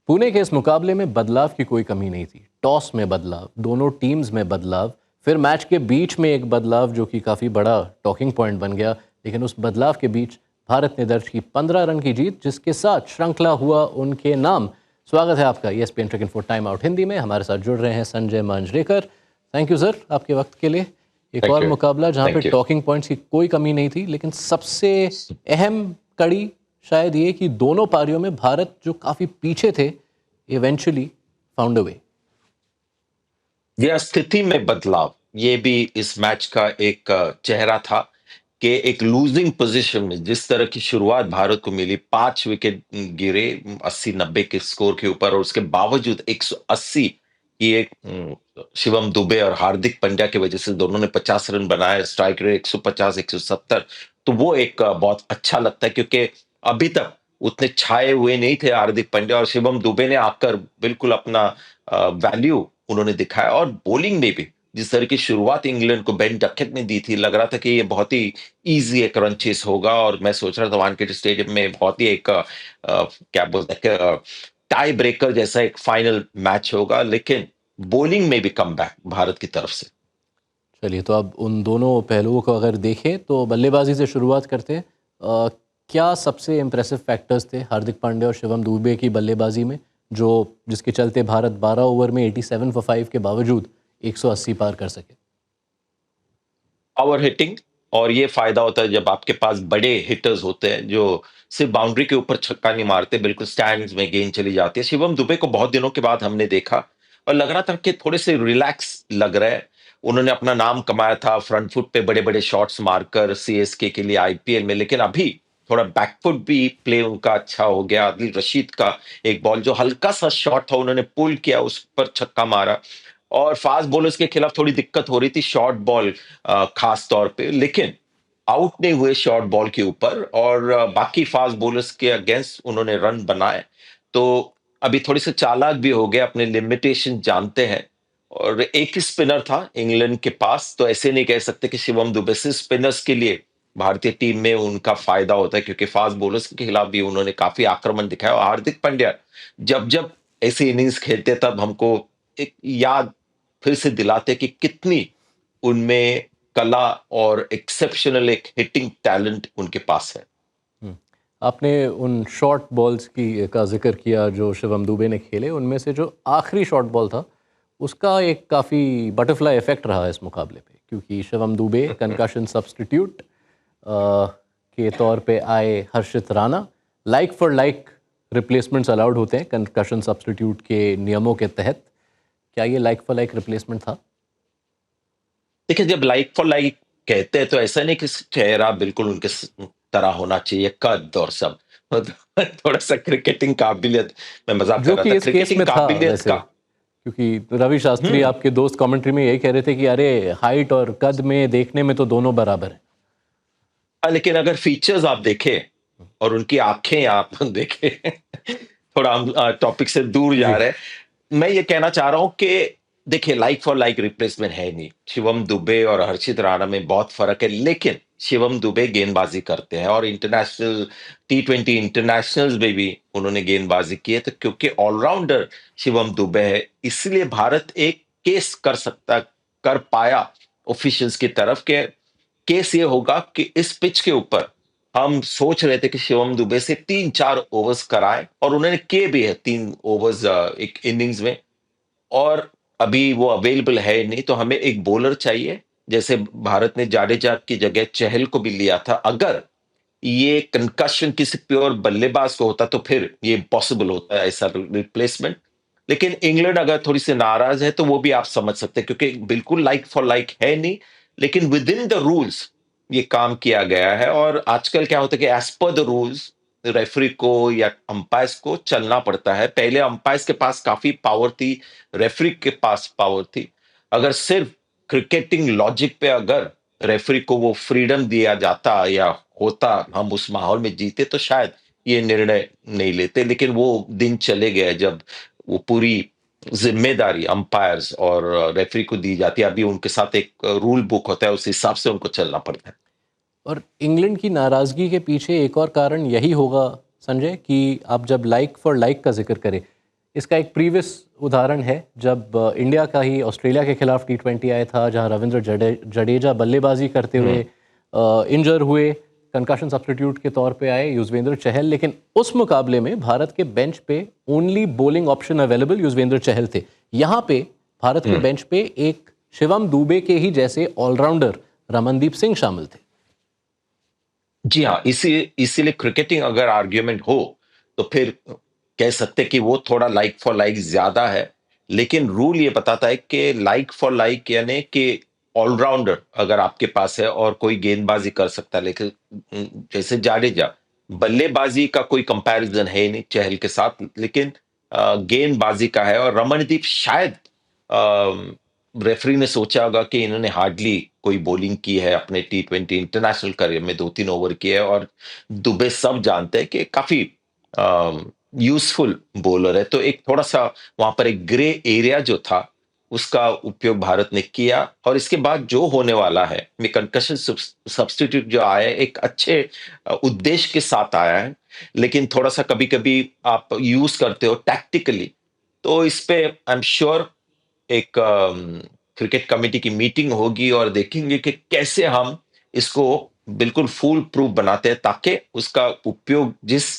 पुणे के इस मुकाबले में बदलाव की कोई कमी नहीं थी। टॉस में बदलाव, दोनों टीम्स में बदलाव, फिर मैच के बीच में एक बदलाव जो कि काफ़ी बड़ा टॉकिंग पॉइंट बन गया। लेकिन उस बदलाव के बीच भारत ने दर्ज की 15 रन की जीत, जिसके साथ श्रृंखला हुआ उनके नाम। स्वागत है आपका ESPN cricket info time out Hindi में। हमारे साथ जुड़ रहे हैं Sanjay Manjrekar. Thank you sir आपके वक्त के लिए। एक और थैंक यू। मुकाबला जहाँ पे थैंक यू। टॉकिंग पॉइंट्स की कोई कमी नहीं थी, लेकिन सबसे अहम कड़ी शायद ये कि दोनों पारियों में भारत जो काफ़ी पीछे थे इवेंचुअली फाउंड अ वे। यह स्थिति में बदलाव, ये भी इस मैच का एक चेहरा था कि एक लूजिंग पोजीशन में जिस तरह की शुरुआत भारत को मिली, 5 विकेट गिरे 80-90 के स्कोर के ऊपर, और उसके बावजूद 180 की एक शिवम दुबे और हार्दिक पांड्या की वजह से दोनों ने 50 रन बनाए, स्ट्राइक रेट 150-170। तो वो एक बहुत अच्छा लगता है, क्योंकि अभी तक उतने छाए हुए नहीं थे हार्दिक पांड्या, और शिवम दुबे ने आकर बिल्कुल अपना वैल्यू उन्होंने दिखाया। और बॉलिंग में भी जिस तरह की शुरुआत इंग्लैंड को बेन डकेट ने दी थी, लग रहा था कि ये बहुत ही इजी एक रन चेस होगा, और मैं सोच रहा था वानखेड़े स्टेडियम में बहुत ही एक क्या बोलते हैं टाई ब्रेकर जैसा एक फाइनल मैच होगा। लेकिन बॉलिंग में भी कमबैक भारत की तरफ से। चलिए, तो अब उन दोनों पहलुओं को अगर देखें तो बल्लेबाजी से शुरुआत करते हैं। क्या सबसे इम्प्रेसिव फैक्टर्स थे हार्दिक पांड्या और शिवम दुबे की बल्लेबाजी में, जो जिसके चलते भारत 12 ओवर में 87 फॉर 5 के बावजूद 180 पार कर सके? पावर हिटिंग, और ये फायदा होता है जब आपके पास बड़े हिटर्स होते हैं जो सिर्फ बाउंड्री के ऊपर छक्का नहीं मारते, बिल्कुल स्टैंड्स में गेंद चली जाती है। शिवम दुबे को बहुत दिनों के बाद हमने देखा, और लग रहा था कि थोड़े से रिलैक्स लग रहे हैं। उन्होंने अपना नाम कमाया था फ्रंट फुट पे बड़े बड़े शॉट्स मारकर सीएसके के लिए आईपीएल में, लेकिन अभी थोड़ा बैकफुट भी प्ले उनका अच्छा हो गया। आदिल रशीद का एक बॉल जो हल्का सा शॉट था, उन्होंने पुल किया, उस पर छक्का मारा। और फास्ट बॉलर्स के खिलाफ थोड़ी दिक्कत हो रही थी शॉर्ट बॉल खास तौर पे, लेकिन आउट नहीं हुए शॉर्ट बॉल के ऊपर, और बाकी फास्ट बॉलर्स के अगेंस्ट उन्होंने रन बनाए। तो अभी थोड़े से चालाक भी हो गए, अपने लिमिटेशन जानते हैं। और एक ही स्पिनर था इंग्लैंड के पास, तो ऐसे नहीं कह सकते कि शिवम दुबे से स्पिनर्स के लिए भारतीय टीम में उनका फायदा होता है, क्योंकि फास्ट बॉलर्स के खिलाफ भी उन्होंने काफी आक्रमण दिखाया। और हार्दिक पांड्या जब जब ऐसी इनिंग्स खेलते, तब हमको एक याद फिर से दिलाते कि कितनी उनमें कला और एक्सेप्शनल एक हिटिंग टैलेंट उनके पास है। हम्म। आपने उन शॉर्ट बॉल्स की का जिक्र किया जो शिवम दुबे ने खेले, उनमें से जो आखिरी शॉर्ट बॉल था उसका एक काफ़ी बटरफ्लाई इफेक्ट रहा इस मुकाबले पे, क्योंकि शिवम दुबे कंकशन सब्स्टिट्यूट के तौर पे आए Harshit Rana. Like for like replacements allowed होते हैं कंकशन सब्स्टिट्यूट के नियमों के तहत। क्या ये लाइक फॉर लाइक रिप्लेसमेंट था? देखिए, जब लाइक फॉर लाइक कहते हैं तो ऐसा नहीं कि चेहरा बिल्कुल उनके तरह होना चाहिए, कद और सब। थोड़ा सा क्रिकेटिंग काबिलियत, मैं मजाक कर जो रहा कि था, इस केस क्रिकेटिंग में था काबिलियत वैसे, का। क्योंकि रवि शास्त्री हम्म आपके दोस्त कमेंट्री में यही कह रहे थे कि अरे हाइट और कद में देखने में तो दोनों बराबर हैं। लेकिन अगर फीचर्स आप देखें और उनकी आंखें आप देखें, थोड़ा हम टॉपिक से दूर जा जी। रहे हैं। मैं ये कहना चाह रहा हूं कि देखिए, लाइक फॉर लाइक रिप्लेसमेंट है नहीं। शिवम दुबे और हर्षित राणा में बहुत फर्क है, लेकिन शिवम दुबे गेंदबाजी करते हैं, और इंटरनेशनल T20 इंटरनेशनल्स में भी उन्होंने गेंदबाजी की है। तो क्योंकि ऑलराउंडर शिवम दुबे है, इसलिए भारत एक केस कर पाया ऑफिशियल्स की तरफ के। केस ये होगा कि इस पिच के ऊपर हम सोच रहे थे कि शिवम दुबे से 3-4 ओवर्स कराएं, और उन्होंने किए भी है 3 ओवर्स एक इनिंग्स में। और अभी वो अवेलेबल है नहीं, तो हमें एक बॉलर चाहिए। जैसे भारत ने जाडेजा की जगह चहल को भी लिया था। अगर ये कंकशन किसी प्योर बल्लेबाज को होता, तो फिर ये इम्पॉसिबल होता है ऐसा रिप्लेसमेंट। लेकिन इंग्लैंड अगर थोड़ी सी नाराज है, तो वो भी आप समझ सकते हैं, क्योंकि बिल्कुल लाइक फॉर लाइक है नहीं, लेकिन विद इन द रूल्स ये काम किया गया है। और आजकल क्या होता है कि as per the rules referee को या अंपायर्स को चलना पड़ता है। पहले अंपायर्स के पास काफी पावर थी, रेफरी के पास पावर थी। अगर सिर्फ क्रिकेटिंग लॉजिक पे अगर रेफरी को वो फ्रीडम दिया जाता या होता, हम उस माहौल में जीते, तो शायद ये निर्णय नहीं लेते। लेकिन वो दिन चले गए जब वो पूरी जिम्मेदारी अंपायर्स और रेफरी को दी जाती है। अभी उनके साथ एक रूल बुक होता है, उस हिसाब से उनको चलना पड़ता है। और इंग्लैंड की नाराज़गी के पीछे एक और कारण यही होगा संजय, कि आप जब लाइक फॉर लाइक का जिक्र करें, इसका एक प्रीवियस उदाहरण है जब इंडिया का ही ऑस्ट्रेलिया के खिलाफ T20 आया था, जहां रविंद्र जडेजा बल्लेबाजी करते हुए हम्म। इंजर हुए, कंकशन सब्स्टिट्यूट के तौर पे आए युजवेंद्र चहल। लेकिन उस मुकाबले में भारत के बेंच पे only bowling option available Yuzvendra Chahal थे। यहाँ पे भारत के हम्म। बेंच पे एक शिवम दुबे के ही जैसे ऑलराउंडर रमनदीप सिंह शामिल थे। जी हाँ, इसीलिए क्रिकेटिंग अगर आर्ग्यूमेंट हो तो फिर कह सकते कि वो थोड़ा लाइक फॉर लाइक ज्यादा है, लेकिन रूल ये बताता है कि लाइक फॉर लाइक यानी कि ऑलराउंडर अगर आपके पास है और कोई गेंदबाजी कर सकता है, लेकिन जैसे जाडेजा, बल्लेबाजी का कोई कंपैरिजन है नहीं चहल के साथ, लेकिन गेंदबाजी का है। और रमनदीप शायद रेफरी ने सोचा होगा कि इन्होंने हार्डली कोई बॉलिंग की है अपने T20 इंटरनेशनल करियर में, 2-3 ओवर किए है, और दुबे सब जानते हैं कि काफी यूजफुल बॉलर है। तो एक थोड़ा-सा वहां पर एक ग्रे एरिया जो था, उसका उपयोग भारत ने किया। और इसके बाद जो होने वाला है, में कंकशन सब्स्टिट्यूट जो आया है, एक अच्छे उद्देश्य के साथ आया है, लेकिन थोड़ा-सा कभी-कभी आप यूज करते हो टैक्टिकली, तो इस पे आई एम श्योर एक क्रिकेट कमेटी की मीटिंग होगी और देखेंगे कि कैसे हम इसको बिल्कुल फूल प्रूफ बनाते हैं, ताकि उसका उपयोग जिस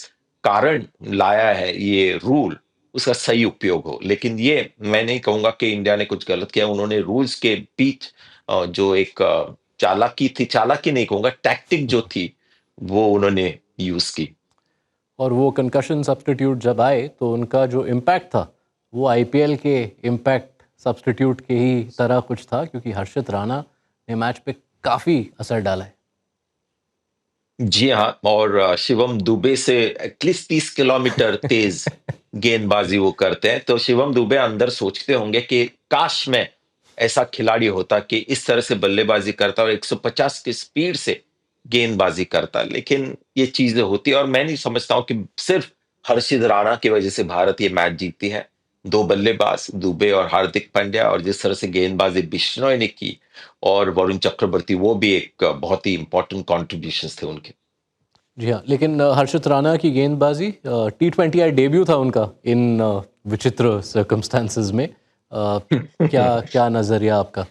कारण लाया है ये रूल, उसका सही उपयोग हो। लेकिन ये मैं नहीं कहूंगा कि इंडिया ने कुछ गलत किया। उन्होंने रूल्स के बीच जो एक चालाकी थी, चालाकी नहीं कहूंगा, टैक्टिक जो थी, वो उन्होंने यूज की। और वो कंकशन सब्स्टिट्यूट जब आए तो उनका जो इम्पैक्ट था वो आईपीएल के इम्पैक्ट सब्स्टिट्यूट के ही तरह कुछ था, क्योंकि हर्षित राणा ने मैच पे काफ़ी असर डाला है। जी हाँ, और शिवम दुबे से एटलीस्ट 30 किलोमीटर तेज गेंदबाजी वो करते हैं। तो शिवम दुबे अंदर सोचते होंगे कि काश मैं ऐसा खिलाड़ी होता कि इस तरह से बल्लेबाजी करता और 150 की स्पीड से गेंदबाजी करता। लेकिन ये चीजें होती है, और मैं नहीं समझता हूँ कि सिर्फ हर्षित राणा की वजह से भारत ये मैच जीती है। दो बल्लेबाज दुबे और हार्दिक पांड्या, और जिस तरह से गेंदबाजी बिश्नोई ने की, और वरुण चक्रवर्ती, वो भी एक बहुत ही इंपॉर्टेंट कॉन्ट्रीब्यूशंस थे उनके। जी हाँ, लेकिन हर्षित राणा की गेंदबाजी T20 आई डेब्यू था उनका इन विचित्र सर्कमस्टांसेस में। क्या क्या नज़रिया आपका?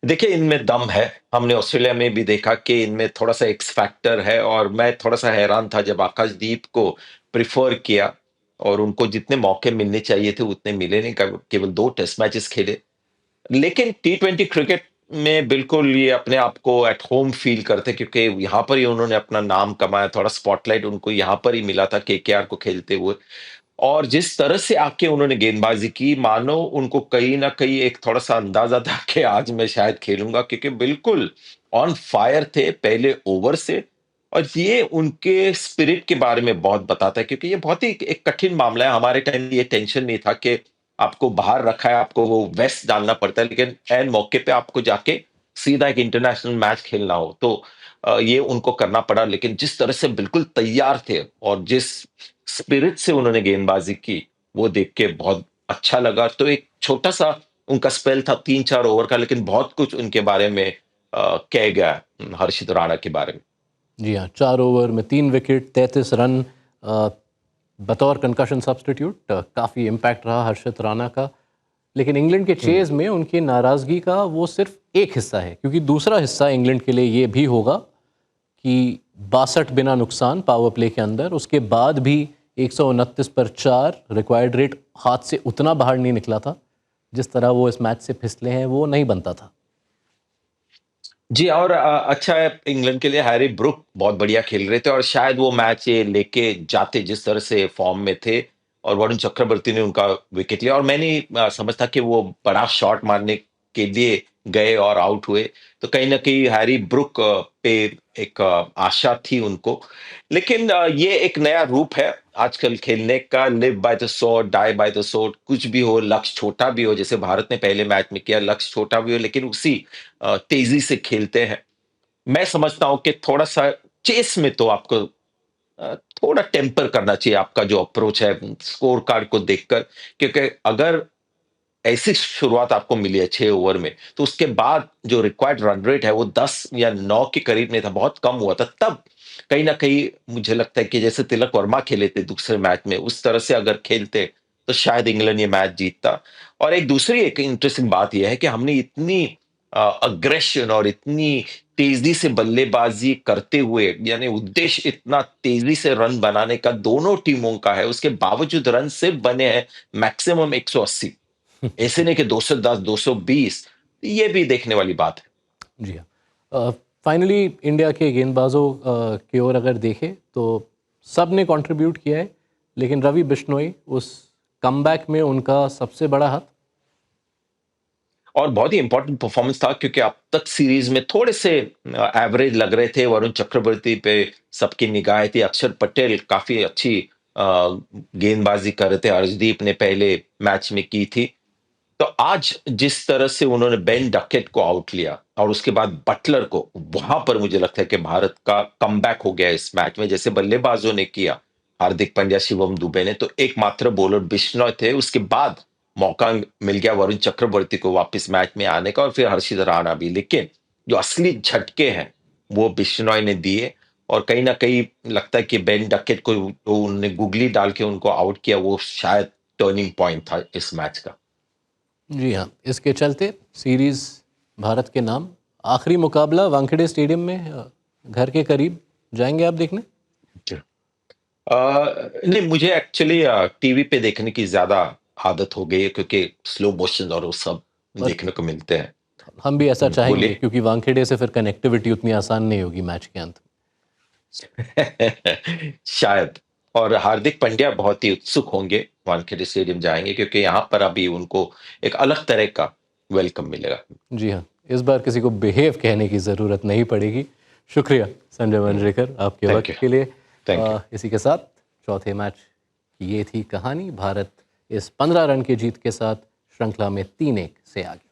देखिए, इनमें दम है। हमने ऑस्ट्रेलिया में भी देखा कि इनमें थोड़ा-सा एक्स फैक्टर है, और मैं थोड़ा-सा हैरान था जब आकाशदीप को प्रेफ़र किया, और उनको जितने मौके मिलने चाहिए थे उतने मिले नहीं, केवल 2 टेस्ट मैचेस खेले। लेकिन T20 क्रिकेट में बिल्कुल ये अपने आप को एट होम फ़ील करते हैं, क्योंकि यहाँ पर ही उन्होंने अपना नाम कमाया, थोड़ा स्पॉटलाइट उनको यहाँ पर ही मिला था केकेआर को खेलते हुए। और जिस तरह से आके उन्होंने गेंदबाजी की, मानो उनको कहीं न कहीं एक थोड़ा-सा अंदाज़ा था कि आज मैं शायद खेलूँगा, क्योंकि बिल्कुल ऑन फायर थे पहले ओवर से। और ये उनके स्पिरिट के बारे में बहुत बताता है, क्योंकि ये बहुत ही एक कठिन मामला है। हमारे टाइम ये टेंशन नहीं था कि आपको बाहर रखा है, आपको वो वेस्ट डालना पड़ता है, लेकिन ऐन मौके पे आपको जाके सीधा एक इंटरनेशनल मैच खेलना हो, तो ये उनको करना पड़ा। लेकिन जिस तरह से बिल्कुल तैयार थे और जिस स्पिरिट से उन्होंने गेंदबाजी की, वो देख के बहुत अच्छा लगा। तो एक छोटा-सा उनका स्पेल था 3-4 ओवर का, लेकिन बहुत कुछ उनके बारे में कह गया हर्षित राणा के बारे में। जी हाँ, 4 ओवर में 3 विकेट, 33 रन, अ, बतौर कंकशन सब्स्टिट्यूट काफ़ी इम्पैक्ट रहा हर्षित राणा का। लेकिन इंग्लैंड के हुँ। चेज़ में उनकी नाराज़गी का वो सिर्फ एक हिस्सा है, क्योंकि दूसरा हिस्सा इंग्लैंड के लिए ये भी होगा कि 62 बिना नुकसान पावर प्ले के अंदर, उसके बाद भी 129 पर 4 रिक्वायर्ड रेट हाथ से उतना बाहर नहीं निकला था। जिस तरह वो इस मैच से फिसले हैं वो नहीं बनता था। जी, और अच्छा है इंग्लैंड के लिए, हैरी ब्रूक बहुत बढ़िया खेल रहे थे, और शायद वो मैच ये लेके जाते जिस तरह से फॉर्म में थे। और वरुण चक्रवर्ती ने उनका विकेट लिया, और मैं नहीं समझता कि वो बड़ा शॉट मारने के लिए गए और आउट हुए। तो कहीं न कहीं हैरी ब्रूक पे एक आशा थी उनको। लेकिन ये एक नया रूप है आजकल खेलने का, live by the sword, die by the sword. कुछ भी हो, लक्ष्य छोटा भी हो, जैसे भारत ने पहले मैच में किया, लक्ष्य छोटा भी हो, लेकिन उसी तेजी से खेलते हैं। मैं समझता हूँ कि थोड़ा-सा चेस में तो आपको थोड़ा टेम्पर करना चाहिए आपका जो अप्रोच है स्कोर कार्ड को देखकर, क्योंकि अगर ऐसी शुरुआत आपको मिली है 6 ओवर में, तो उसके बाद जो रिक्वायर्ड रन रेट है वो 10 या 9 के करीब नहीं था, बहुत कम हुआ था। तब कहीं न कहीं मुझे लगता है कि जैसे तिलक वर्मा खेले थे दूसरे मैच में, उस तरह से अगर खेलते, तो शायद इंग्लैंड ये मैच जीतता। और एक इंटरेस्टिंग बात ये है कि हमने इतनी अग्रेशन और इतनी तेज़ी से बल्लेबाज़ी करते हुए, यानी उद्देश्य इतना तेज़ी से रन बनाने का दोनों टीमों का है, उसके बावजूद रन सिर्फ बने हैं मैक्सिमम 180। ऐसे नहीं कि 210, 220, ये भी देखने वाली बात है। जी हाँ। फाइनली इंडिया के गेंदबाजों की ओर अगर देखें तो सब ने कंट्रीब्यूट किया है, लेकिन रवि बिश्नोई उस कमबैक में उनका सबसे बड़ा हाथ। और बहुत ही इंपॉर्टेंट परफॉर्मेंस था क्योंकि अब तक सीरीज में थोड़े से एवरेज लग रहे थे। वरुण चक्रवर्ती पे सबकी निगाहें थी, अक्षर पटेल काफी अच्छी गेंदबाजी कर रहे थे, अर्शदीप ने पहले मैच में की थी। तो आज जिस तरह से उन्होंने बेन डकेट को आउट लिया और उसके बाद बटलर को, वहां पर मुझे लगता है कि भारत का कमबैक हो गया इस मैच में। जैसे बल्लेबाजों ने किया, हार्दिक पांड्या, शिवम दुबे ने, तो एकमात्र बॉलर बिश्नोई थे। उसके बाद मौका मिल गया वरुण चक्रवर्ती को वापस मैच में आने का और फिर हर्षित राणा भी। लेकिन जो असली झटके हैं वो बिश्नोई ने दिए और कहीं ना कहीं लगता है कि बेन डकेट को उन्होंने गुगली डाल के उनको आउट किया, वो शायद टर्निंग पॉइंट था इस मैच का। जी हाँ, इसके चलते सीरीज़ भारत के नाम। आखिरी मुकाबला वानखेड़े स्टेडियम में घर के करीब जाएंगे आप देखने? नहीं, मुझे एक्चुअली टीवी पे देखने की ज्यादा आदत हो गई है क्योंकि स्लो मोशन और वो सब और देखने को मिलते हैं। हम भी ऐसा चाहेंगे, बोलिए। क्योंकि वानखेड़े से फिर कनेक्टिविटी उतनी आसान नहीं होगी मैच के अंत शायद। और हार्दिक पांड्या बहुत ही उत्सुक होंगे, वानखेड़े स्टेडियम जाएंगे क्योंकि यहाँ पर अभी उनको एक अलग तरह का वेलकम मिलेगा। में। जी हाँ, इस बार किसी को बिहेव कहने की ज़रूरत नहीं पड़ेगी। शुक्रिया संजय मंजरेकर आपके थैंक वक्त यू। के लिए। Thank you. इसी के साथ चौथे मैच की ये थी कहानी। भारत इस 15 रन की जीत के साथ श्रृंखला में 3-1 से आगे।